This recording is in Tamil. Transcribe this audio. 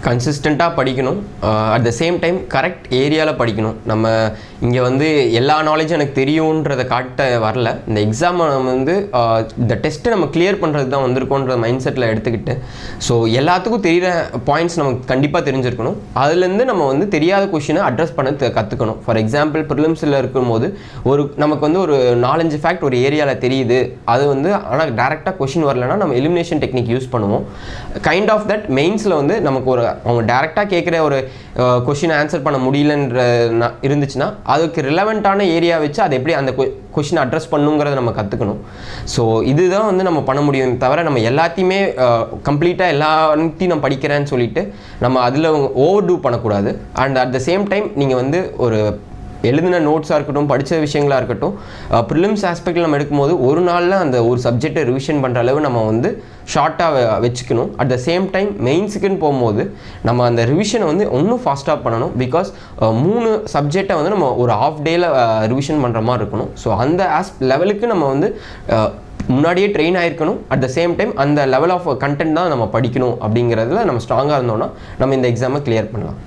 கன்சிஸ்டண்ட்டாக படிக்கணும். At the same time correct ஏரியாவில் படிக்கணும். நம்ம இங்கே வந்து எல்லா நாலேஜும் எனக்கு தெரியுன்றதை காட்ட வரல. இந்த எக்ஸாமை நம்ம வந்து இந்த டெஸ்ட்டை நம்ம கிளியர் பண்ணுறது தான் வந்திருக்கோன்ற மைண்ட் செட்டில் எடுத்துக்கிட்டு, ஸோ எல்லாத்துக்கும் தெரிகிற பாயிண்ட்ஸ் நமக்கு கண்டிப்பாக தெரிஞ்சிருக்கணும். அதுலேருந்து நம்ம வந்து தெரியாத கொஷினை அட்ரஸ் பண்ண கற்றுக்கணும். ஃபார் எக்ஸாம்பிள் ப்ரிலிம்ஸில் இருக்கும்போது நமக்கு வந்து ஒரு 4-5 ஃபேக்ட் ஒரு ஏரியாவில் தெரியுது, அது வந்து ஆனால் டேரெக்டாக கொஷின் வரலன்னா நம்ம எலிமினேஷன் டெக்னிக் யூஸ் பண்ணுவோம். கைண்ட் ஆஃப் தட் மெயின்ஸில் வந்து நமக்கு அவங்க டேரெக்டாக கேட்குற ஒரு கொஷின் ஆன்சர் பண்ண முடியலன்ற இருந்துச்சுன்னா அதுக்கு ரிலவெண்ட்டான ஏரியா வச்சு அதை எப்படி அந்த கொஷின் அட்ரஸ் பண்ணுங்கிறத நம்ம கற்றுக்கணும். ஸோ இதுதான் வந்து நம்ம பண்ண முடியும். தவிர நம்ம எல்லாத்தையுமே கம்ப்ளீட்டாக எல்லாத்தையும் நான் படிக்கிறேன்னு சொல்லிட்டு நம்ம அதில் ஓவர் டூ பண்ணக்கூடாது. And at the same time நீங்கள் வந்து ஒரு எழுதின நோட்ஸாக இருக்கட்டும், படித்த விஷயங்களாக இருக்கட்டும், ப்ரிலிம்ஸ் ஆஸ்பெக்டில் நம்ம எடுக்கும்போது ஒரு நாளில் அந்த ஒரு சப்ஜெக்டை ரிவிஷன் பண்ணுற அளவு நம்ம வந்து ஷார்ட்டாக வச்சுக்கணும். அட் த சேம் டைம் மெயின்ஸுக்குன்னு போகும்போது நம்ம அந்த ரிவிஷனை வந்து இன்னும் ஃபாஸ்ட்டாக பண்ணணும். பிகாஸ் 3 சப்ஜெக்டை வந்து நம்ம ஒரு ஹாஃப் டேயில் ரிவிஷன் பண்ணுற மாதிரி இருக்கணும். ஸோ அந்த லெவலுக்கு நம்ம வந்து முன்னாடியே ட்ரெயின் ஆகிருக்கணும். அட் த சேம் டைம் அந்த லெவல் ஆஃப் கண்டென்ட் தான் நம்ம படிக்கணும். அப்படிங்கிறதுல நம்ம ஸ்ட்ராங்காக இருந்தோம்னா நம்ம இந்த எக்ஸாமை கிளியர் பண்ணலாம்.